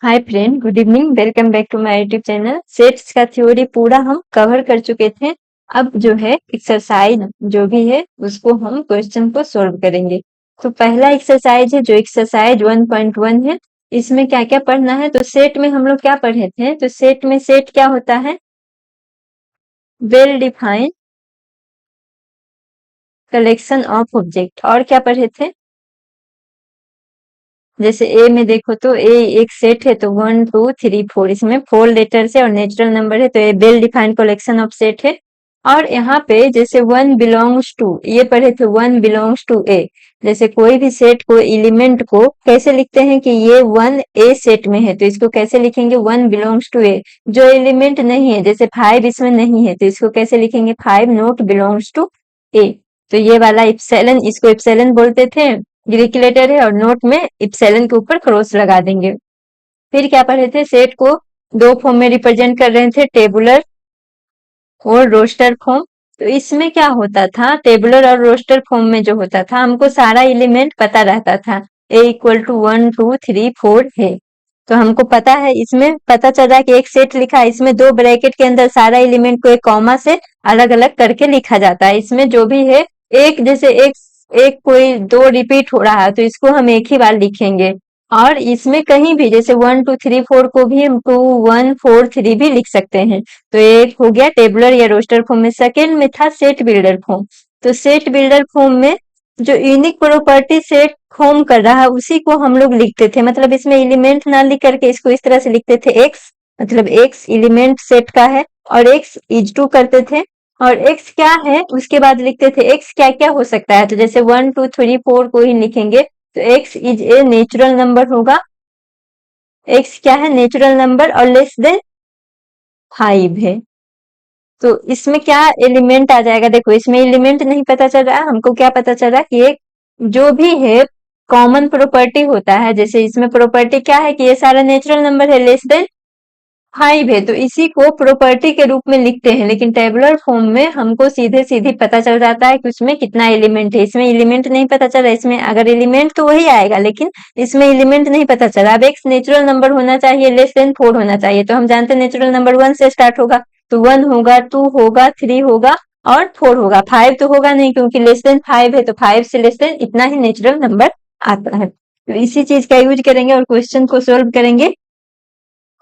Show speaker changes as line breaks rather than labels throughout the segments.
Hi friend, good evening. Welcome back to my YouTube channel. Sets का theory पूरा हम cover कर चुके थे। अब जो है एक्सरसाइज जो भी है उसको हम क्वेश्चन को सॉल्व करेंगे। तो पहला एक्सरसाइज है जो एक्सरसाइज 1.1 है। इसमें क्या क्या पढ़ना है? तो सेट में हम लोग क्या पढ़े थे? तो सेट में सेट क्या होता है? Well defined collection of object. और क्या पढ़े थे? जैसे ए में देखो तो ए एक सेट है, तो 1 2 3 4 इसमें 4 लेटर्स है और नेचुरल नंबर है, तो ये well defined collection of set है। और यहाँ पे जैसे वन बिलोंग्स टू, ये पढ़े थे वन बिलोंग्स टू ए। जैसे कोई भी सेट को एलिमेंट को कैसे लिखते हैं कि ये वन ए सेट में है, तो इसको कैसे लिखेंगे? वन बिलोंग्स टू ए। जो एलिमेंट नहीं है, जैसे 5 इसमें नहीं है, तो इसको कैसे लिखेंगे? 5 नॉट बिलोंग्स टू ए। तो ये वाला इप्सिलॉन, इसको इप्सिलॉन बोलते थे, ग्रीक लेटर है, और नोट में इप्सिलॉन के ऊपर क्रॉस लगा देंगे। फिर क्या पढ़े थे? सेट को दो फॉर्म में रिप्रेजेंट कर रहे थे, टेबुलर और रोस्टर फॉर्म। तो इसमें क्या होता था? टेबुलर और रोस्टर फॉर्म में जो होता था, हमको सारा एलिमेंट पता रहता था। ए इक्वल टू 1 2 3 4 है, तो हमको पता है। इसमें पता चल रहा है कि एक सेट लिखा है, इसमें दो ब्रैकेट के अंदर सारा एलिमेंट को एक कॉमा से अलग अलग करके लिखा जाता है। इसमें जो भी है, एक जैसे एक एक कोई दो रिपीट हो रहा है, तो इसको हम एक ही बार लिखेंगे। और इसमें कहीं भी जैसे 1 2 3 4 को भी हम 2 1 4 3 भी लिख सकते हैं। तो एक हो गया टेबुलर या रोस्टर फॉर्म में। सेकेंड में था सेट बिल्डर फॉर्म। तो सेट बिल्डर फॉर्म में जो यूनिक प्रॉपर्टी सेट फॉर्म कर रहा है उसी को हम लोग लिखते थे। मतलब इसमें एलिमेंट ना लिख करके इसको इस तरह से लिखते थे, एक्स मतलब एक्स एलिमेंट सेट का है, और एक्स इज टू करते थे। और एक्स क्या है उसके बाद लिखते थे एक्स क्या क्या हो सकता है। तो जैसे 1 2 3 4 को ही लिखेंगे, तो x is a natural number होगा। एक्स क्या है? नेचुरल नंबर, और लेस देन 5 है। तो इसमें क्या एलिमेंट आ जाएगा? देखो इसमें एलिमेंट नहीं पता चल रहा है, हमको क्या पता चल रहा है कि एक जो भी है कॉमन प्रॉपर्टी होता है। जैसे इसमें प्रॉपर्टी क्या है कि ये सारा नेचुरल नंबर है, लेस देन 5 है, तो इसी को प्रॉपर्टी के रूप में लिखते हैं। लेकिन टेबुलर फॉर्म में हमको सीधे सीधे पता चल जाता है कि उसमें कितना एलिमेंट है। इसमें एलिमेंट नहीं पता चल रहा, इसमें अगर एलिमेंट तो वही आएगा, लेकिन इसमें एलिमेंट नहीं पता चला। अब एक नेचुरल नंबर होना चाहिए, लेस देन 4 होना चाहिए, तो हम जानते हैं नेचुरल नंबर 1 से स्टार्ट होगा, तो 1 होगा, 2 होगा, 3 होगा और 4 होगा। 5 तो होगा नहीं क्योंकि लेस देन 5 है, तो 5 से लेस देन इतना ही नेचुरल नंबर आता है। तो इसी चीज का यूज करेंगे और क्वेश्चन को सोल्व करेंगे।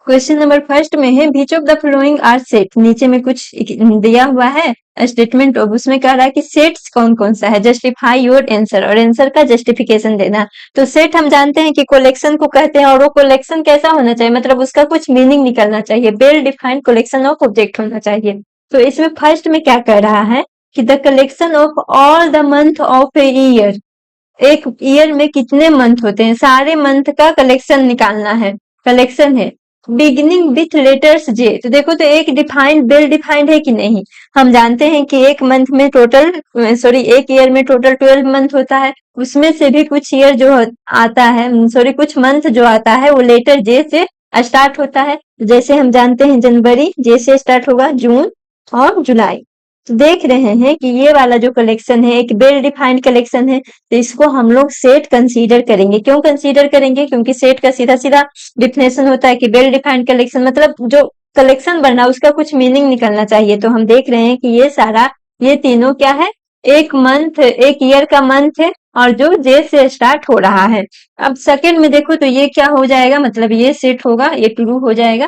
क्वेश्चन नंबर फर्स्ट में है which of the following are set. नीचे में कुछ दिया हुआ है स्टेटमेंट, और उसमें कह रहा है कि सेट्स कौन कौन सा है, जस्टिफाई योर आंसर, और आंसर का जस्टिफिकेशन देना। तो सेट हम जानते हैं कि कलेक्शन को कहते हैं, और वो कलेक्शन कैसा होना चाहिए? मतलब उसका कुछ मीनिंग निकलना चाहिए, well defined collection of object होना चाहिए। तो इसमें फर्स्ट में क्या कह रहा है कि the collection of all the month of a year. एक ईयर में कितने मंथ होते हैं, सारे मंथ का कलेक्शन निकालना है। कलेक्शन है बिगिनिंग विथ लेटर्स जे। तो देखो तो एक डिफाइंड वेल डिफाइंड है कि नहीं? हम जानते हैं कि एक मंथ में टोटल एक ईयर में टोटल 12 मंथ होता है। उसमें से भी कुछ ईयर जो आता है, कुछ मंथ जो आता है वो लेटर जे से स्टार्ट होता है। जैसे हम जानते हैं जनवरी जे से स्टार्ट होगा, जून और जुलाई। तो देख रहे हैं कि ये वाला जो कलेक्शन है एक वेल डिफाइंड कलेक्शन है, तो इसको हम लोग सेट कंसीडर करेंगे। क्यों कंसीडर करेंगे? क्योंकि सेट का सीधा सीधा डिफिनेशन होता है कि वेल डिफाइंड कलेक्शन मतलब जो कलेक्शन बनना उसका कुछ मीनिंग निकलना चाहिए। तो हम देख रहे हैं कि ये सारा, ये तीनों क्या है? एक मंथ, एक ईयर का मंथ है, और जो जे से स्टार्ट हो रहा है। अब सेकंड में देखो तो ये क्या हो जाएगा, मतलब ये सेट होगा, ये ट्रू हो जाएगा।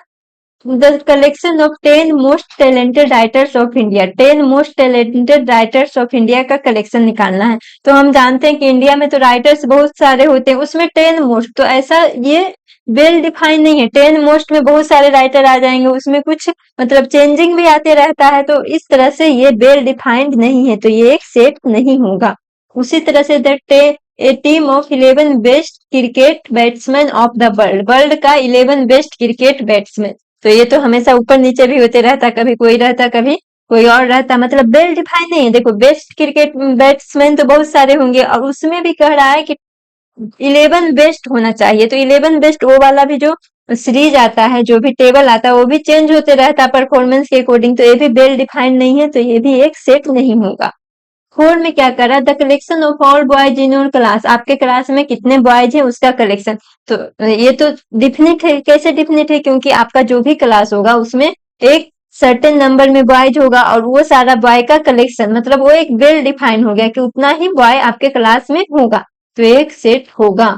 The collection of 10 most talented writers of India. 10 most talented writers of India का कलेक्शन निकालना है। तो हम जानते हैं कि इंडिया में तो राइटर्स बहुत सारे होते हैं, उसमें 10 मोस्ट, तो ऐसा ये वेल डिफाइन नहीं है। 10 मोस्ट में बहुत सारे राइटर आ जाएंगे, उसमें कुछ मतलब चेंजिंग भी आते रहता है, तो इस तरह से ये वेल डिफाइंड नहीं है, तो ये एक सेट नहीं होगा। उसी तरह से a team of 11 best cricket batsman of the world. World का 11 बेस्ट क्रिकेट बैट्समैन, तो ये तो हमेशा ऊपर नीचे भी होते रहता, कभी कोई रहता कभी कोई और रहता, मतलब वेल डिफाइन नहीं है। देखो बेस्ट क्रिकेट बैट्समैन तो बहुत सारे होंगे, और उसमें भी कह रहा है कि 11 बेस्ट होना चाहिए। तो 11 बेस्ट वो वाला भी जो सीरीज आता है, जो भी टेबल आता है, वो भी चेंज होते रहता है परफॉर्मेंस के अकॉर्डिंग, तो ये भी वेल डिफाइंड नहीं है, तो ये भी एक सेट नहीं होगा। 4 में क्या कर रहा है, the collection of all boys in your class, आपके क्लास में कितने बॉयज हैं उसका कलेक्शन। तो ये तो डिफिनिट है। कैसे डिफिनिट है, क्योंकि आपका जो भी क्लास होगा उसमें एक सर्टेन नंबर में बॉयज होगा और वो सारा बॉय का कलेक्शन, मतलब वो एक वेल डिफाइन हो गया कि उतना ही बॉय आपके क्लास में होगा, तो एक सेट होगा।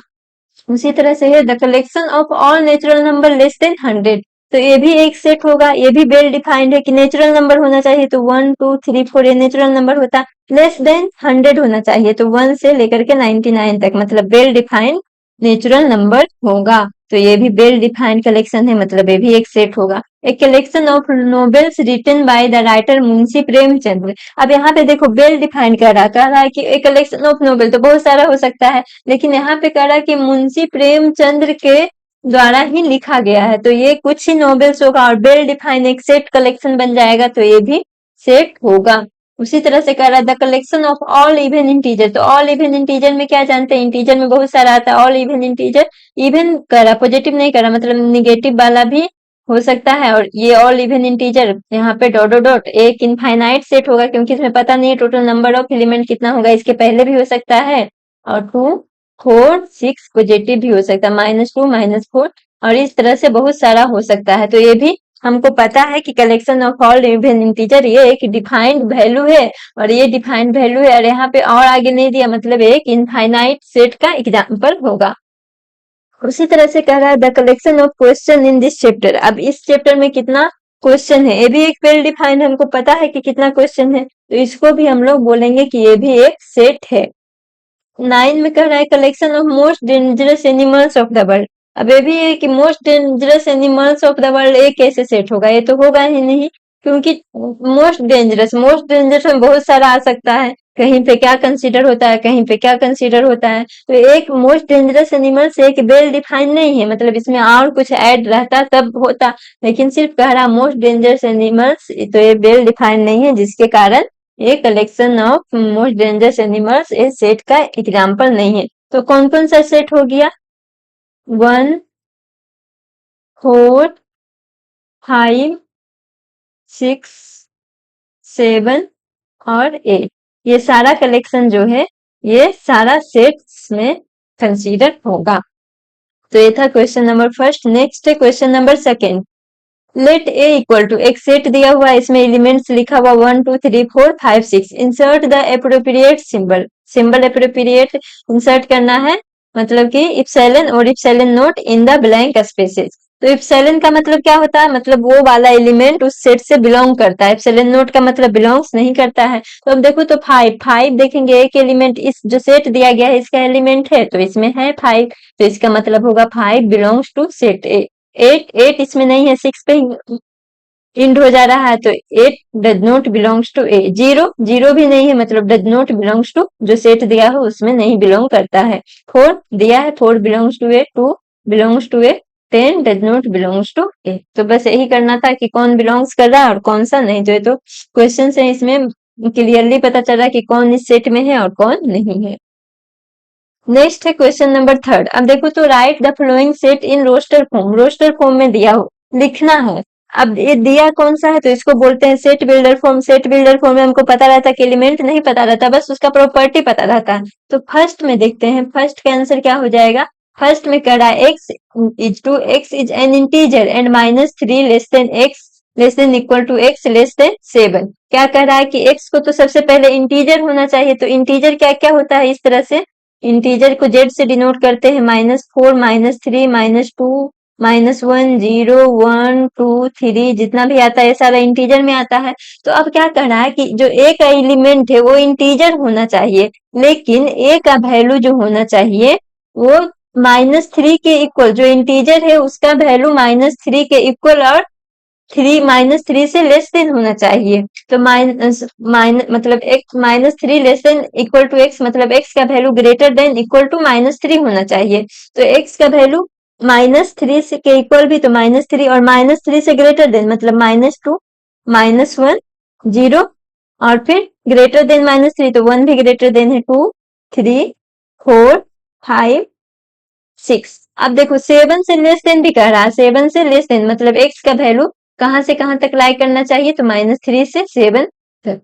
उसी तरह से है the collection of all natural number less then 100, तो ये भी एक सेट होगा। ये भी वेल डिफाइंड है कि नेचुरल नंबर होना चाहिए, तो 1 2 3 4 ये नेचुरल नंबर होता। लेस देन 100 होना चाहिए, तो 1 से लेकर के 99 तक, मतलब वेल डिफाइंड नेचुरल नंबर होगा। तो ये भी वेल डिफाइंड कलेक्शन है, मतलब ये भी एक सेट होगा। एक collection of novels written by the writer Munshi Premchand. अब यहाँ पे देखो वेल डिफाइंड कह रहा है कि एक कलेक्शन ऑफ नोवेल तो बहुत सारा हो सकता है, लेकिन यहाँ पे कह रहा है कि मुंशी प्रेमचंद्र के द्वारा ही लिखा गया है, तो ये कुछ ही नॉवेल्स होगा और वेल डिफाइंड एक सेट कलेक्शन बन जाएगा, तो ये भी सेट होगा। उसी तरह से कह रहा है the collection of all even integer, तो ऑल इवन इंटीजर में क्या जानते हैं, इंटीजर में बहुत सारा आता है। ऑल इवन इंटीजर, इवन कह रहा, पॉजिटिव नहीं कह रहा, मतलब निगेटिव वाला भी हो सकता है। और ये ऑल इवन इंटीजर यहाँ पे डॉट डॉट डॉट एक इनफाइनाइट सेट होगा, क्योंकि इसमें पता नहीं है टोटल नंबर ऑफ एलिमेंट कितना होगा, इसके पहले भी हो सकता है। और 2 4 6 पॉजिटिव भी हो सकता है, -2 -4, और इस तरह से बहुत सारा हो सकता है। तो ये भी हमको पता है कि collection of all even integer ये एक डिफाइंड वैल्यू है, और ये डिफाइंड वैल्यू है, और यहाँ पे और आगे नहीं दिया, मतलब एक इनफाइनाइट सेट का एग्जाम्पल होगा। उसी तरह से कह रहा है the collection of question in this chapter, अब इस चैप्टर में कितना क्वेश्चन है, ये भी एक वेल डिफाइंड, हमको पता है कि कितना क्वेश्चन है, तो इसको भी हम लोग बोलेंगे कि ये भी एक सेट है। 9 में कह रहा है collection of most dangerous animals of the world. अब ये भी है कि most dangerous animals of the world एक कैसे सेट होगा, ये तो होगा ही नहीं, क्योंकि मोस्ट डेंजरस में बहुत सारा आ सकता है, कहीं पे क्या कंसीडर होता है, कहीं पे क्या कंसीडर होता है, तो एक मोस्ट डेंजरस एनिमल्स एक वेल डिफाइंड नहीं है, मतलब इसमें और कुछ ऐड रहता तब होता, लेकिन सिर्फ कह रहा मोस्ट डेंजरस एनिमल्स, तो ये वेल डिफाइंड नहीं है, जिसके कारण ये collection of most dangerous animals इस सेट का एग्जाम्पल नहीं है। तो कौन कौन सा सेट हो गया, 1 4 5 6 7 और 8, ये सारा कलेक्शन जो है ये सारा सेट्स में कंसीडर होगा। तो ये था क्वेश्चन नंबर फर्स्ट। नेक्स्ट है question number second. Let A equal to, एक सेट दिया हुआ है, इसमें एलिमेंट्स लिखा हुआ 1 2 3 4 5 6, insert the appropriate symbol, symbol appropriate insert करना है, मतलब कि इप्सिलॉन और epsilon note in the blank spaces. तो इप्सिलॉन का मतलब क्या होता है, मतलब वो वाला एलिमेंट उस सेट से बिलोंग करता है, इप्सिलॉन नोट का मतलब बिलोंग्स नहीं करता है। तो अब देखो तो 5 5 देखेंगे, एक एलिमेंट इस जो सेट दिया गया है इसका एलिमेंट है, तो इसमें है 5, तो इसका मतलब होगा 5 बिलोंग्स टू सेट ए। 8 इसमें नहीं है, 6 पे इंड हो जा रहा है, तो 8 डज नॉट बिलोंग्स टू ए। 0 0 भी नहीं है, मतलब डज नॉट बिलोंग्स टू, जो सेट दिया हो उसमें नहीं बिलोंग करता है। 4 दिया है, 4 belongs to A. 2 belongs to A. 10 does not belongs to A. तो बस यही करना था कि कौन बिलोंग्स कर रहा है और कौन सा नहीं, तो ये तो क्वेश्चन से इसमें क्लियरली पता चल रहा है कि कौन इस सेट में है और कौन नहीं है। नेक्स्ट है क्वेश्चन नंबर थर्ड। अब देखो तो write the following set in roster form, roster form में दिया हो, लिखना है। अब ये दिया कौन सा है, तो इसको बोलते हैं set builder form. Set builder form में हमको पता रहता है कि एलिमेंट नहीं पता रहता, बस उसका प्रॉपर्टी पता रहता है। तो फर्स्ट में देखते हैं, फर्स्ट का आंसर क्या हो जाएगा। फर्स्ट में कह रहा है x is to, x is an integer and -3 less than x less than equal to x less than 7। क्या कह रहा है कि एक्स को तो सबसे पहले इंटीजर होना चाहिए, तो इंटीजर क्या क्या होता है, इस तरह से इंटीजर को जेड से डिनोट करते हैं, -4 -3 -2 -1 0 1 2 3, जितना भी आता है ये सारा इंटीजर में आता है। तो अब क्या कहना है कि जो ए का एलिमेंट है वो इंटीजर होना चाहिए, लेकिन ए का वैल्यू जो होना चाहिए वो -3 के इक्वल, जो इंटीजर है उसका वैल्यू -3 के इक्वल और 3 -3 से लेस देन होना चाहिए। तो मतलब x -3 less than equal to x, मतलब x का value greater than equal to -3 होना चाहिए। तो x का वैल्यू -3 से के इक्वल भी, तो -3 और -3 से ग्रेटर देन, मतलब -2 -1 0 और फिर ग्रेटर देन -3, तो 1 भी ग्रेटर देन है, 2 3 4 5 6। अब देखो 7 से लेस देन भी कह रहा है, 7 से लेस देन मतलब x का वैल्यू कहां से कहां तक लाई करना चाहिए, तो -3 से 7 तक।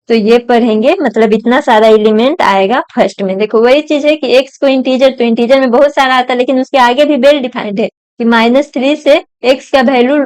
तो ये पढ़ेंगे, मतलब इतना सारा एलिमेंट आएगा फर्स्ट में। देखो वही चीज है कि एक्स को इंटीजर, तो इंटीजर में बहुत सारा आता है, लेकिन उसके आगे भी वेल डिफाइंड है कि -3 से एक्स का वैल्यू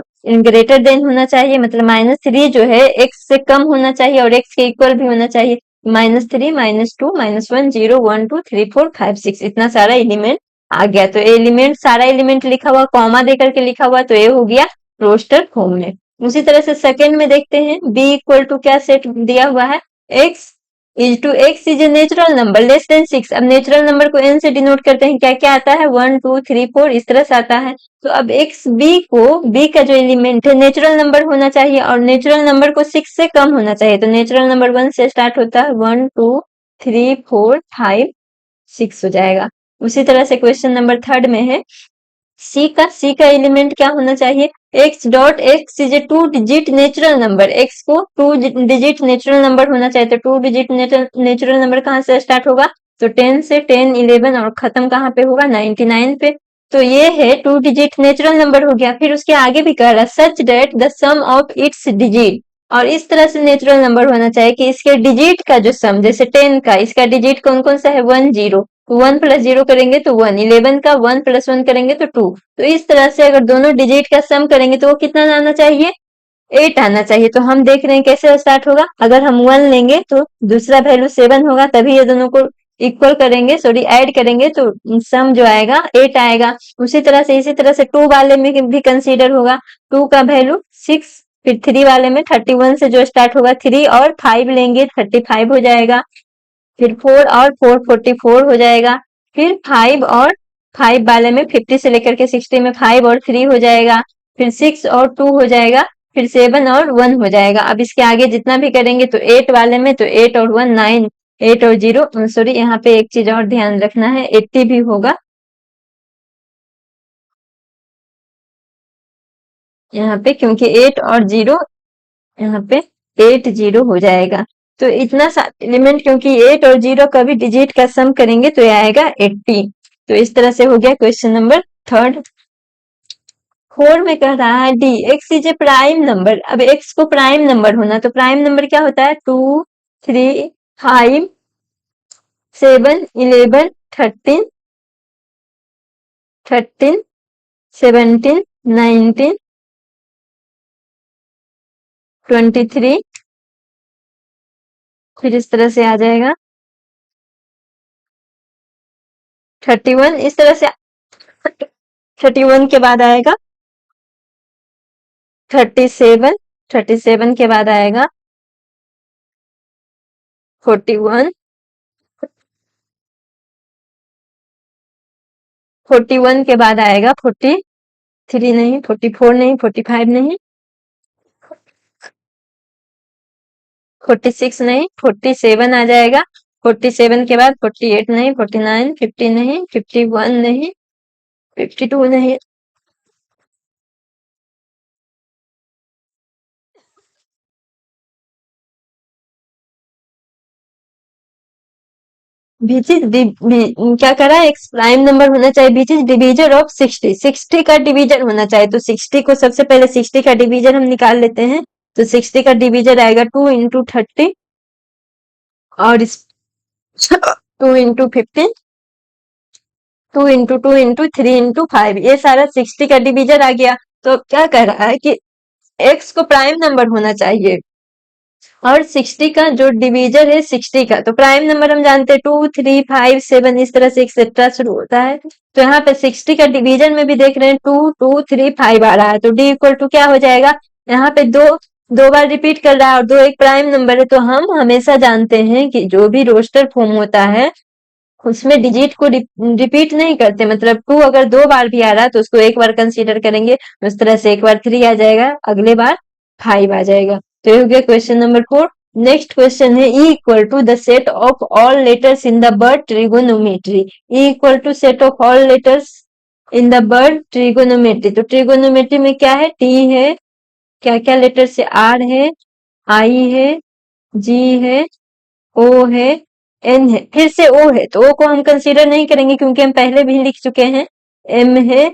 ग्रेटर देन होना चाहिए, मतलब -3 जो है एक्स से कम होना चाहिए और एक्स के इक्वल भी होना चाहिए। -3, -2, -1, 0, 1, 2, 3, 4, 5, 6, इतना सारा एलिमेंट आ गया। तो एलिमेंट, सारा एलिमेंट लिखा हुआ, कॉमा देकर के लिखा हुआ, तो ये हो गया रोस्टर फॉर्म में। उसी तरह से सेकंड में देखते हैं, बी इक्वल टू क्या सेट दिया हुआ है, x is to x is a natural number less than 6। अब नेचुरल नंबर को n से डिनोट करते हैं, क्या क्या आता है, 1, 2, 3, 4, इस तरह से आता है। तो अब x b को, b का जो एलिमेंट है नेचुरल नंबर होना चाहिए और नेचुरल नंबर को 6 से कम होना चाहिए। तो नेचुरल नंबर 1 से स्टार्ट होता है, 1, 2, 3, 4, 5, 6 हो जाएगा। उसी तरह से क्वेश्चन नंबर थर्ड में है, सी का एलिमेंट क्या होना चाहिए, x dot x is A 2 digit natural number. X को 2 डिजिट नेचुरल नंबर होना चाहिए। तो 2 डिजिट नेचुरल नंबर कहाँ से स्टार्ट होगा, तो 10 से, 10, 11 और खत्म कहाँ पे होगा, 99 पे। तो ये है 2 डिजिट नेचुरल नंबर हो गया। फिर उसके आगे भी कह रहा है, such that the sum of its digit, और इस तरह से नेचुरल नंबर होना चाहिए कि इसके डिजिट का जो सम, जैसे 10 का, इसका डिजिट कौन कौन सा है, 1, 0, 1 प्लस 0 करेंगे तो 1, 11 का 1 प्लस 1 करेंगे तो 2। तो इस तरह से अगर दोनों डिजिट का सम करेंगे तो वो कितना आना चाहिए, 8 आना चाहिए। तो हम देख रहे हैं कैसे स्टार्ट होगा, अगर हम 1 लेंगे तो दूसरा वैल्यू 7 होगा, तभी ये दोनों को इक्वल करेंगे, सॉरी ऐड करेंगे तो सम जो आएगा 8 आएगा। उसी तरह से, इसी तरह से 2 वाले में भी कंसीडर होगा, 2 का वैल्यू 6, फिर 3 वाले में 31 से जो स्टार्ट होगा 3 और 5 लेंगे 35 हो जाएगा, फिर 4 और 4 44 हो जाएगा, फिर 5 और 5 वाले में 50 से लेकर के 60 में 5 और 3 हो जाएगा, फिर 6 और 2 हो जाएगा, फिर 7 और 1 हो जाएगा। अब इसके आगे जितना भी करेंगे तो 8 वाले में तो 8 और 1 9, 8 और 0, सॉरी यहाँ पे एक चीज और ध्यान रखना है, 80 भी होगा यहाँ पे, क्योंकि 8 और 0 यहाँ पे 8 0 हो जाएगा। तो इतना सा एलिमेंट, क्योंकि 8 और 0 का भी डिजिट का सम करेंगे तो ये आएगा 80। तो इस तरह से हो गया क्वेश्चन नंबर थर्ड। फोर में कह रहा है, D x is A prime number. अब एक्स को प्राइम नंबर होना, तो प्राइम नंबर क्या होता है, 2, 3, 5, 7, 11, 13, 13, 17, 19, 23, फिर इस तरह से आ जाएगा 31, इस तरह से 31 के बाद आएगा 37, 37 के बाद आएगा 41, 41 के बाद आएगा 43 नहीं, 44 नहीं, 45 नहीं, 46 नहीं, 47 आ जाएगा, 47 के बाद 48 नहीं, 49, 50 नहीं, 51 नहीं, 52 नहीं, क्या करा है, एक्स प्राइम नंबर होना चाहिए, बीच इज डिवीजर ऑफ 60, 60 का डिवीजर होना चाहिए। तो 60 को सबसे पहले 60 का डिवीजर हम निकाल लेते हैं। तो 60 का डिवीजर आएगा 2 इंटू 30 और इस 2 इंटू 15, 2 इंटू 2 इंटू 3 इंटू 5, ये सारा 60 का डिवीजर आ गया। तो क्या कह रहा है कि एक्स को प्राइम नंबर होना चाहिए और 60 का जो डिवीजर है 60 का, तो प्राइम नंबर हम जानते हैं 2, 3, 5, 7 इस तरह से एक्सेट्रा शुरू होता है। तो यहाँ पे 60 का डिवीजन में भी देख रहे हैं 2, 2, 3, 5 आ रहा है। तो डी इक्वल टू क्या हो जाएगा, यहाँ पे दो दो बार रिपीट कर रहा है और दो एक प्राइम नंबर है। तो हम हमेशा जानते हैं कि जो भी रोस्टर फॉर्म होता है उसमें डिजिट को रिपीट नहीं करते, मतलब 2 अगर 2 बार भी आ रहा है तो उसको एक बार कंसीडर करेंगे, उस तरह से एक बार 3 आ जाएगा, अगले बार 5 आ जाएगा। तो ये हो गया क्वेश्चन नंबर 4। नेक्स्ट क्वेश्चन है, E equal to the set of all letters in the word trigonometry. E equal to set of all letters in the word trigonometry. तो ट्रिगोनोमेट्री में क्या है, टी है, क्या क्या लेटर से, आर है, आई है, जी है, ओ है, एन है, फिर से ओ है। तो ओ को हम कंसीडर नहीं करेंगे क्योंकि हम पहले भी लिख चुके हैं। एम है,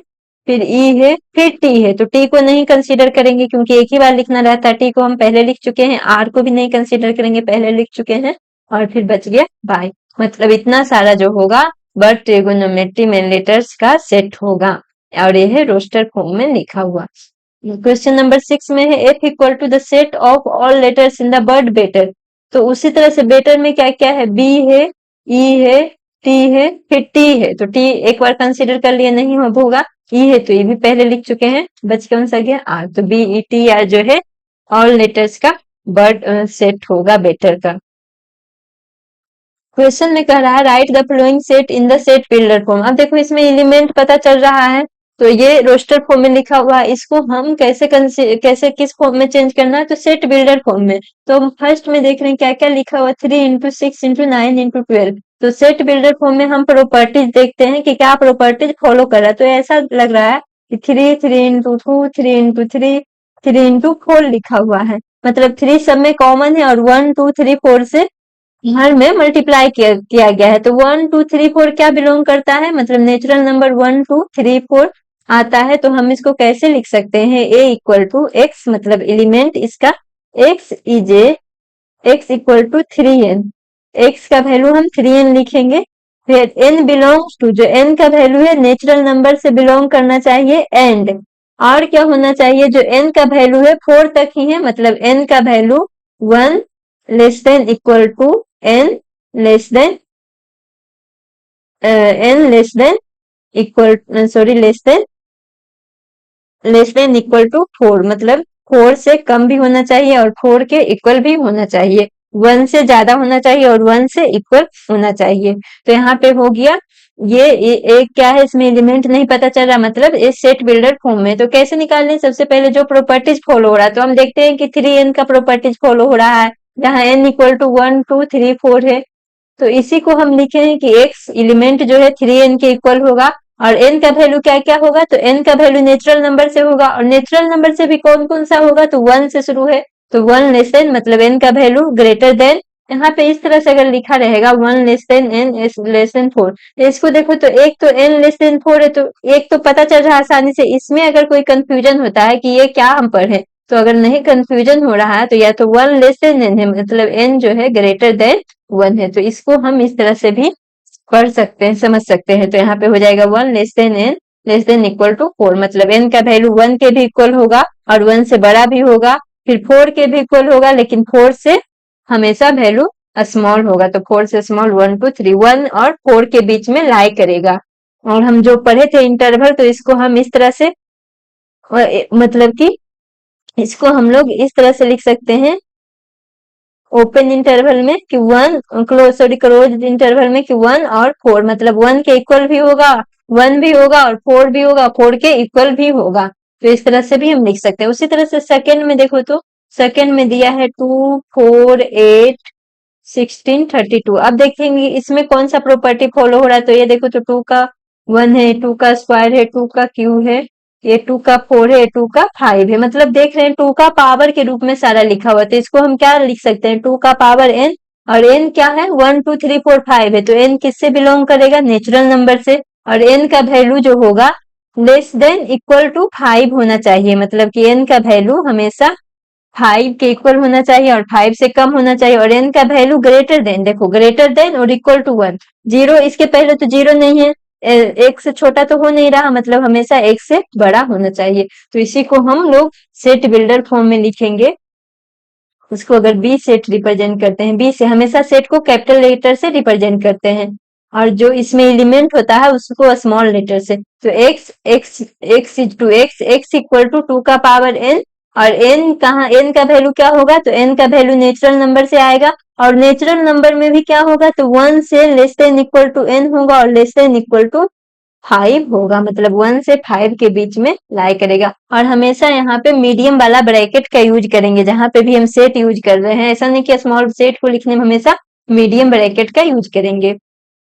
फिर ई है, फिर टी है, तो टी को नहीं कंसीडर करेंगे क्योंकि एक ही बार लिखना रहता है। टी को हम पहले लिख चुके हैं, आर को भी नहीं कंसीडर करेंगे, पहले लिख चुके हैं, और फिर बच गया बाई। मतलब इतना सारा जो होगा बट ट्रिगोनोमेट्री में लेटर्स का सेट होगा, और ये है रोस्टर फॉर्म में लिखा हुआ। क्वेश्चन नंबर 6 में है F equal to the set of all letters in the word better. तो उसी तरह से बेटर में क्या क्या है, बी है, ई है, टी है, फिर टी है। तो टी एक बार कंसीडर कर लिया, नहीं होगा। ई है तो ये भी पहले लिख चुके हैं, बच कौन सा गया, आर। तो बी ई टी आर जो है ऑल लेटर्स का वर्ड सेट होगा बेटर का। क्वेश्चन में कह रहा है right the following set in the set builder form. अब देखो इसमें एलिमेंट पता चल रहा है, तो ये रोस्टर फॉर्म में लिखा हुआ है, इसको हम कैसे किस फॉर्म में चेंज करना है, तो सेट बिल्डर फॉर्म में। तो हम फर्स्ट में देख रहे हैं क्या क्या लिखा हुआ, 3 into 6 into 9 into 12। तो सेट बिल्डर फॉर्म में हम प्रॉपर्टीज देखते हैं कि क्या प्रॉपर्टीज फॉलो कर रहा है। तो ऐसा लग रहा है कि 3 3 into 2 3 into 3 3 into 4 लिखा हुआ है, मतलब 3 सब में कॉमन है, और 1 2 3 4 से हर में मल्टीप्लाई किया गया है। तो 1 2 3 4 क्या बिलोंग करता है, मतलब नेचुरल नंबर 1 2 3 4 आता है। तो हम इसको कैसे लिख सकते हैं, a इक्वल टू एक्स, मतलब एलिमेंट इसका x is x equal to 3n। x का वैल्यू हम 3n लिखेंगे। फिर n बिलोंग्स टू, जो n का वैल्यू है नेचुरल नंबर से बिलोंग करना चाहिए, एंड और क्या होना चाहिए, जो n का वैल्यू है 4 तक ही है, मतलब n का value 1 less than equal to n less than n less than equal sorry less than equal to 4, मतलब 4 से कम भी होना चाहिए और 4 के इक्वल भी होना चाहिए, 1 से ज्यादा होना चाहिए और 1 से इक्वल होना चाहिए। तो यहाँ पे हो गया ये एक क्या है, इसमें एलिमेंट नहीं पता चल रहा, मतलब इस सेट बिल्डर फॉर्म में। तो कैसे निकालने, सबसे पहले जो प्रॉपर्टीज फॉलो हो रहा है, तो हम देखते हैं कि 3n का प्रॉपर्टीज फॉलो हो रहा है, जहाँ n इक्वल टू 1 2 3 4 है। तो इसी को हम लिखे हैं कि x एलिमेंट जो है 3n के इक्वल होगा, और n का वैल्यू क्या क्या होगा, तो n का वैल्यू नेचुरल नंबर से होगा, और नेचुरल नंबर से भी कौन कौन सा होगा, तो 1 से शुरू है, तो 1 लेस देन, मतलब n का वैल्यू ग्रेटर देन। यहाँ पे इस तरह से अगर लिखा रहेगा 1 less than n less then 4, तो इसको देखो तो एक तो n लेस देन 4 है, तो एक तो पता चल रहा है आसानी से। इसमें अगर कोई कंफ्यूजन होता है कि ये क्या हम पढ़े, तो अगर नहीं कंफ्यूजन हो रहा है तो या तो 1 लेस देन n है, मतलब n जो है ग्रेटर देन 1 है, तो इसको हम इस तरह से भी पढ़ सकते हैं, समझ सकते हैं। तो यहाँ पे हो जाएगा 1 less than n less than equal to 4, मतलब n का वैल्यू 1 के भी इक्वल होगा और 1 से बड़ा भी होगा, फिर 4 के भी इक्वल होगा, लेकिन 4 से हमेशा वैल्यू स्मॉल होगा। तो 4 से स्मॉल 1 2 3, 1 और 4 के बीच में लाई करेगा। और हम जो पढ़े थे इंटरवल, तो इसको हम इस तरह से मतलब कि इसको हम लोग इस तरह से लिख सकते हैं, ओपन इंटरवल में कि 1 क्लोज इंटरवल में कि 1 और 4, मतलब 1 के इक्वल भी होगा, 1 भी होगा और 4 भी होगा, 4 के इक्वल भी होगा। तो इस तरह से भी हम लिख सकते हैं। उसी तरह से सेकंड में देखो, तो सेकंड में दिया है 2 4 8 16 32। अब देखेंगे इसमें कौन सा प्रॉपर्टी फॉलो हो रहा है। तो ये देखो, तो 2 का 1 है, 2 का स्क्वायर है, 2 का क्यू है, ये 2 का 4 है, 2 का 5 है, मतलब देख रहे हैं 2 का पावर के रूप में सारा लिखा हुआ है। तो इसको हम क्या लिख सकते हैं, 2 का पावर n, और n क्या है 1 2 3 4 5 है, तो n किससे बिलोंग करेगा, नेचुरल नंबर से। और n का वैल्यू जो होगा लेस देन इक्वल टू 5 होना चाहिए, मतलब कि n का वैल्यू हमेशा 5 के इक्वल होना चाहिए और 5 से कम होना चाहिए, और n का वैल्यू ग्रेटर देन, देखो ग्रेटर देन और इक्वल टू 1। जीरो इसके पहले तो जीरो नहीं है, एक से छोटा तो हो नहीं रहा, मतलब हमेशा एक से बड़ा होना चाहिए। तो इसी को हम लोग सेट बिल्डर फॉर्म में लिखेंगे। उसको अगर बी सेट रिप्रेजेंट करते हैं, बी से हमेशा सेट को कैपिटल लेटर से रिप्रेजेंट करते हैं, और जो इसमें एलिमेंट होता है उसको स्मॉल लेटर से। तो x x x is to x equal to 2 का पावर n, और n कहाँ, n का वैल्यू क्या होगा, तो n का वैल्यू नेचुरल नंबर से आएगा, और नेचुरल नंबर में भी क्या होगा, तो 1 से less than equal to n होगा और लेस देन इक्वल टू 5 होगा, मतलब 1 से 5 के बीच में लाई करेगा। और हमेशा यहाँ पे मीडियम वाला ब्रैकेट का यूज करेंगे, जहां पे भी हम सेट यूज कर रहे हैं, ऐसा नहीं कि स्मॉल सेट को लिखने में हमेशा मीडियम ब्रैकेट का यूज करेंगे।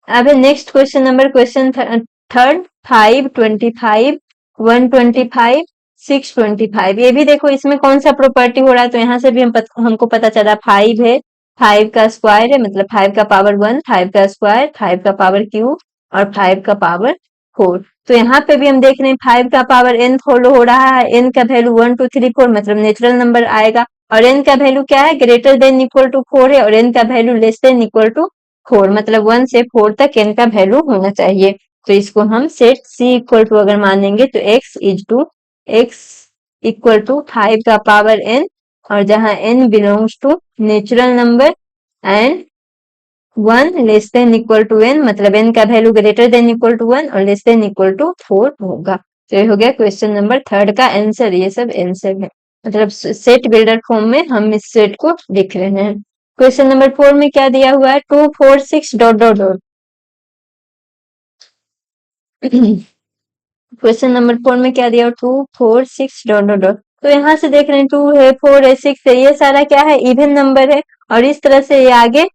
अब next question number, question third, 525 125 625। ये भी देखो इसमें कौन सा प्रॉपर्टी हो रहा है, तो यहाँ से भी हमको पता चला 5 है, 5 का स्क्वायर है, मतलब 5 का पावर 1, 5 का स्क्वायर, 5 का पावर क्यूब और 5 का पावर 4। तो यहाँ पे भी हम देख रहे हैं 5 का पावर n फॉलो हो रहा है, n का वैल्यू 1 2 3 4 मतलब नेचुरल नंबर आएगा, और n का वैल्यू क्या है, ग्रेटर देन इक्वल टू 4 है, और n का value less than equal to 4 मतलब 1 से 4 तक n का वैल्यू होना चाहिए। तो इसको हम सेट c इक्वल टू अगर मानेंगे तो x is to x equal to 5 का पावर n, और जहां n belongs to natural number and 1 less than equal to n मतलब n का value greater than equal to 1 और लेस देन इक्वल टू 4 होगा। तो ये हो गया क्वेश्चन नंबर 3 का आंसर। ये सब आंसर है, मतलब सेट बिल्डर फॉर्म में हम इस सेट को लिख रहे हैं। क्वेश्चन नंबर 4 में क्या दिया हुआ है, 2 4 6 dot dot dot. Question number 4 में क्या दिया, 2 4 6 डॉट डॉट डॉट। तो यहाँ से देख रहे हैं 2 है 4 है 6 है, ये सारा क्या है, इवन नंबर है, और इस तरह से ये आगे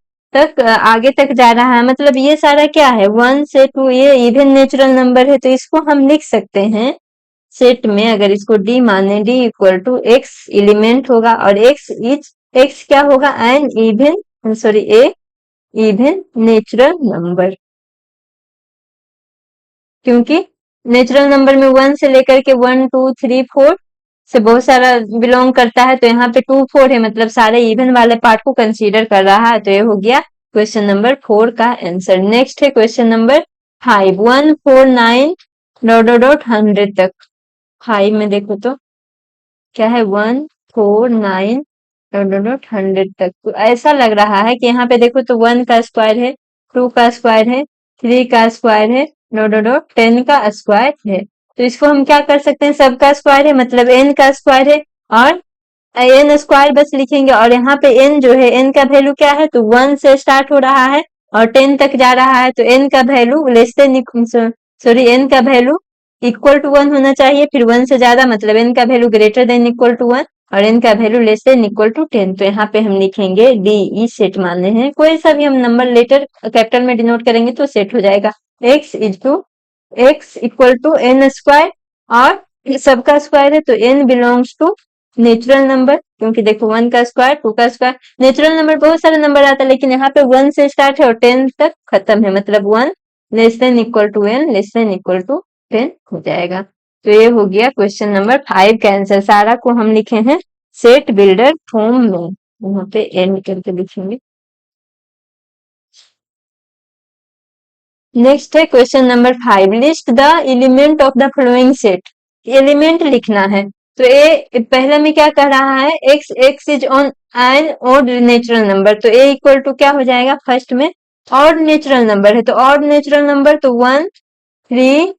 तक जा रहा है, मतलब ये सारा क्या है 1 से 2, ये इवन नेचुरल नंबर है। तो इसको हम लिख सकते हैं सेट में, अगर इसको डी माने, D equal to x element होगा, और एक्स क्या होगा, an even sorry a even natural number, क्योंकि नेचुरल नंबर में 1 से लेकर के 1 2 3 4 से बहुत सारा बिलोंग करता है। तो यहाँ पे 2 4 है, मतलब सारे इवन वाले पार्ट को कंसीडर कर रहा है। तो ये हो गया क्वेश्चन नंबर 4 का आंसर। नेक्स्ट है question number 5, 1 4 9 dot dot dot 100 तक। 5 में देखो तो क्या है, 1 4 9 डॉट डॉट डॉट 100 तक। तो ऐसा लग रहा है कि यहाँ पे देखो तो 1 का स्क्वायर है, 2 का स्क्वायर है, 3 का स्क्वायर है, डॉट डॉट डॉट 10 का स्क्वायर है। तो इसको हम क्या कर सकते हैं, सबका स्क्वायर है मतलब n का स्क्वायर है, और n स्क्वायर बस लिखेंगे, और यहाँ पे n जो है, n का वैल्यू क्या है, तो 1 से स्टार्ट हो रहा है और 10 तक जा रहा है। तो n का value less then sorry n का वैल्यू इक्वल टू 1 होना चाहिए, फिर 1 से ज्यादा मतलब n का value greater than equal to 1, और n का value less than equal to 10। तो यहाँ पे हम लिखेंगे डी, ई सेट माने हैं, कोई सा भी हम नंबर लेटर कैपिटल में डिनोट करेंगे तो सेट हो जाएगा। x is to x equal to n square, और सबका स्क्वायर है तो n belongs to natural number, क्योंकि देखो 1 का स्क्वायर 2 का स्क्वायर, नेचुरल नंबर बहुत सारे नंबर आता है, लेकिन यहाँ पे 1 से स्टार्ट है और 10 तक खत्म है, मतलब 1 less than equal to n less than equal to 10 हो जाएगा। तो ये हो गया क्वेश्चन नंबर 5 का आंसर। सारा को हम लिखे हैं सेट बिल्डर फॉर्म में, वहां पे एंड करके लिखेंगे। नेक्स्ट है question number 5, list the element of the following set. Element लिखना है, तो ए पहले में क्या कह रहा है, x is on an odd natural number, तो ए इक्वल टू क्या हो जाएगा, फर्स्ट में ऑड नेचुरल नंबर है, तो ऑड नेचुरल नंबर तो 1 3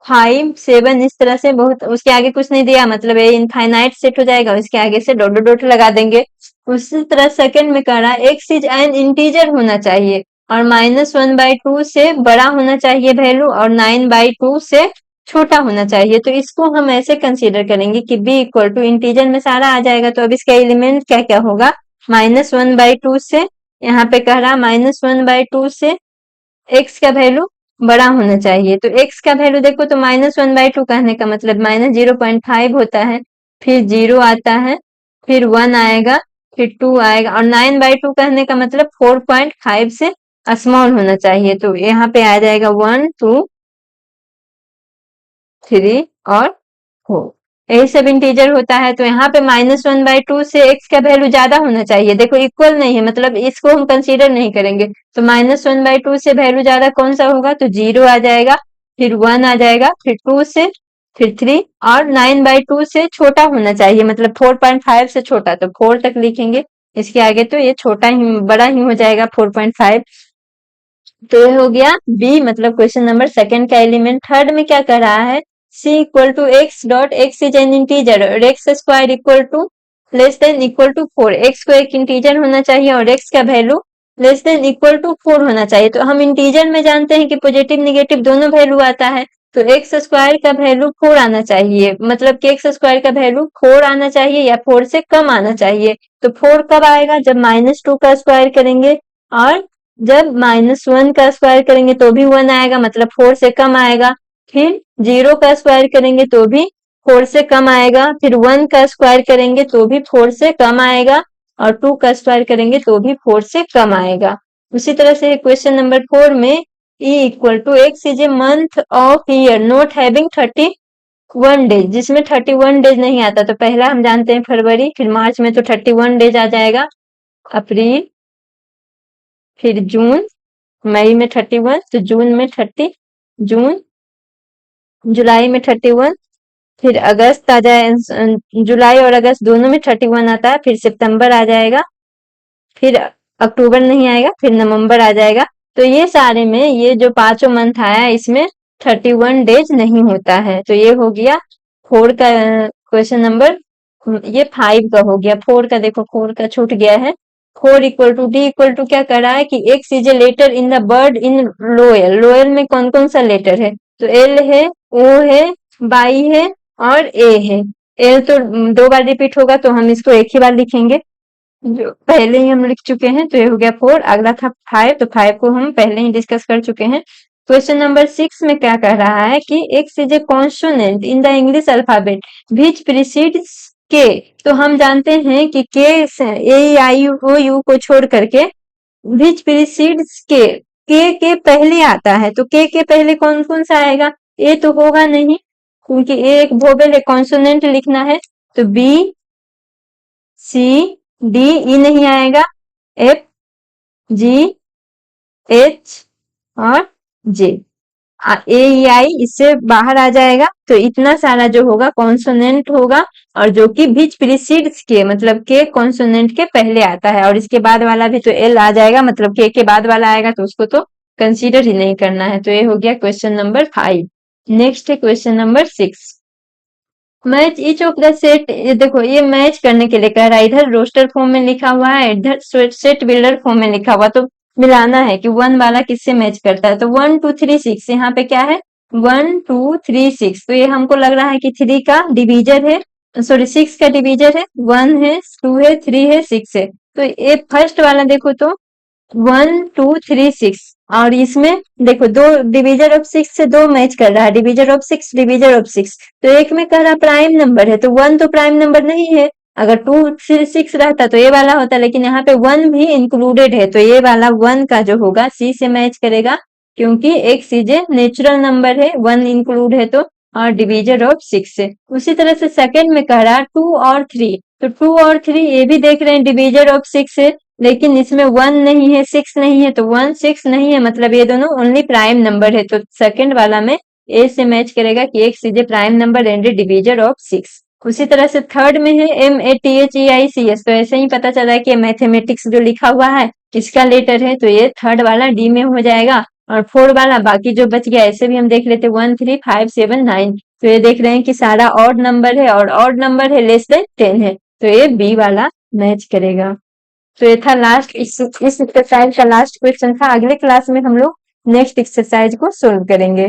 5 7 इस तरह से, बहुत उसके आगे कुछ नहीं दिया, मतलब ये इनफाइनाइट सेट हो जाएगा, उसके आगे से डॉट डॉट डॉट लगा देंगे। उसी तरह सेकंड में कह रहा है एक्स इज एन इंटीजर होना चाहिए, और -1/2 से बड़ा होना चाहिए वैल्यू, और 9/2 से छोटा होना चाहिए। तो इसको हम ऐसे कंसीडर करेंगे कि b इक्वल टू इंटीजर में सारा आ जाएगा, तो अब इसका एलिमेंट क्या क्या होगा, -1/2 से, यहाँ पे कह रहा -1/2 से x का वैल्यू बड़ा होना चाहिए। तो x का वैल्यू देखो तो -1/2 कहने का मतलब -0.5 होता है, फिर 0 आता है, फिर 1 आएगा, फिर 2 आएगा, और 9/2 कहने का मतलब 4.5 से स्मॉल होना चाहिए। तो यहाँ पे आ जाएगा 1 2 3 और 4, यही सब इंटीजर होता है। तो यहाँ पे -1/2 से x का वैल्यू ज्यादा होना चाहिए, देखो इक्वल नहीं है, मतलब इसको हम कंसीडर नहीं करेंगे। तो -1/2 से वैल्यू ज्यादा कौन सा होगा, तो 0 आ जाएगा, फिर 1 आ जाएगा, फिर 2 से, फिर 3, और 9/2 से छोटा होना चाहिए, मतलब 4.5 से छोटा, तो 4 तक लिखेंगे इसके आगे, तो ये छोटा ही बड़ा ही हो जाएगा 4.5। तो ये हो गया बी, मतलब क्वेश्चन नंबर सेकंड का एलिमेंट। थर्ड में क्या कर रहा है, c equal to x dot x is an integer, और x square equal to less than equal to 4, x को एक इंटीजर होना चाहिए और एक्स का value less than equal to 4 होना चाहिए। तो हम इंटीजर में जानते हैं कि पॉजिटिव निगेटिव दोनों वैल्यू आता है, तो एक्स स्क्वायर का वैल्यू 4 आना चाहिए, मतलब कि एक्स स्क्वायर का वैल्यू 4 आना चाहिए या 4 से कम आना चाहिए। तो 4 कब आएगा, जब -2 का स्क्वायर करेंगे, और जब -1 का स्क्वायर करेंगे तो भी 1 आएगा, मतलब 4 से कम आएगा। फिर 0 का स्क्वायर करेंगे तो भी 4 से कम आएगा, फिर 1 का स्क्वायर करेंगे तो भी 4 से कम आएगा, और 2 का स्क्वायर करेंगे तो भी 4 से कम आएगा। उसी तरह से क्वेश्चन नंबर 4 में E equal to x is a month of year not having 31 days, जिसमें 31 डेज नहीं आता। तो पहला हम जानते हैं फरवरी, फिर मार्च में तो 31 डेज आ जाएगा, अप्रैल, फिर जून, मई में 31, तो जून में 30, जून, जुलाई में 31, फिर अगस्त आ जाए, जुलाई और अगस्त दोनों में 31 आता है, फिर सितंबर आ जाएगा, फिर अक्टूबर नहीं आएगा, फिर नवंबर आ जाएगा। तो ये सारे में ये जो पांचों मंथ आया इसमें 31 डेज नहीं होता है। तो ये हो गया 4 का क्वेश्चन नंबर, ये 5 का हो गया। 4 का देखो, 4 का छूट गया है। 4 equal to D equal to क्या कर रहा है कि X is a letter in the word in loyal. Loyal में कौन कौन सा लेटर है? तो एल है, ओ है, बाई है और ए है। एल तो 2 बार रिपीट होगा तो हम इसको एक ही बार लिखेंगे, जो पहले ही हम लिख चुके हैं। तो ये हो गया 4। अगला था 5, तो 5 को हम पहले ही डिस्कस कर चुके हैं। क्वेश्चन नंबर 6 में क्या कह रहा है कि X is A consonant in the English alphabet which precedes के। तो हम जानते हैं कि के ए आई ओ यू को छोड़ करके विच प्रीसीड्स के पहले आता है। तो के पहले कौन कौन सा आएगा? ए तो होगा नहीं, क्योंकि ए एक वोवेल है, कॉन्सोनेंट लिखना है। तो बी, सी, डी, ई नहीं आएगा, एफ, जी, एच और जे, ए ई आई इससे बाहर आ जाएगा। तो इतना सारा जो होगा कॉन्सोनेंट होगा, और जो कि विच प्रीसीड्स के मतलब के कॉन्सोनेंट के पहले आता है। और इसके बाद वाला भी तो एल आ जाएगा, मतलब के बाद वाला आएगा तो उसको तो कंसीडर ही नहीं करना है। तो ये हो गया क्वेश्चन नंबर 5। नेक्स्ट है question number 6। Match each of the set, ये देखो ये मैच करने के लिए कह रहा है। इधर रोस्टर फॉर्म में लिखा हुआ है, इधर सेट बिल्डर फॉर्म में लिखा हुआ, तो मिलाना है कि 1 वाला किससे मैच करता है। तो 1 2 3 6 यहाँ पे क्या है? 1 2 3 6, तो ये हमको लग रहा है कि 3 का डिवीजर है, सॉरी 6 का डिवीजर है। 1 है, 2 है, 3 है, 6 है। तो ये फर्स्ट वाला देखो तो 1 2 3 6, और इसमें देखो दो डिवीजर ऑफ 6 से दो मैच कर रहा है, डिवीजर ऑफ 6, डिवीजर ऑफ 6। तो एक में कह रहा प्राइम नंबर है, तो 1 तो प्राइम नंबर नहीं है। अगर 2 6 रहता तो ये वाला होता, लेकिन यहाँ पे 1 भी इंक्लूडेड है, तो ये वाला 1 का जो होगा सी से मैच करेगा, क्योंकि एक सीजे नेचुरल नंबर है, 1 इंक्लूड है तो, और डिवीजर ऑफ 6 से। उसी तरह से सेकंड में कह रहा 2 और 3, तो 2 और 3 ये भी देख रहे हैं डिवीजर ऑफ 6 है, लेकिन इसमें 1 नहीं है, 6 नहीं है। तो 1 6 नहीं है, मतलब ये दोनों ओनली प्राइम नंबर है। तो सेकंड वाला में ए से मैच करेगा कि एक सीधे prime number and divisor of 6। उसी तरह से थर्ड में है MATHEICS, तो ऐसे ही पता चला कि मैथमेटिक्स जो लिखा हुआ है किसका लेटर है, तो ये थर्ड वाला डी में हो जाएगा। और फोर वाला बाकी जो बच गया ऐसे भी हम देख लेते, 1 3 5 7 9, तो ये देख रहे हैं कि सारा ऑड नंबर है, और ऑड नंबर है लेस देन 10 है, तो ये बी वाला मैच करेगा। तो ये था लास्ट, इस एक्सरसाइज का लास्ट क्वेश्चन था। अगले क्लास में हम लोग नेक्स्ट एक्सरसाइज को सोल्व करेंगे।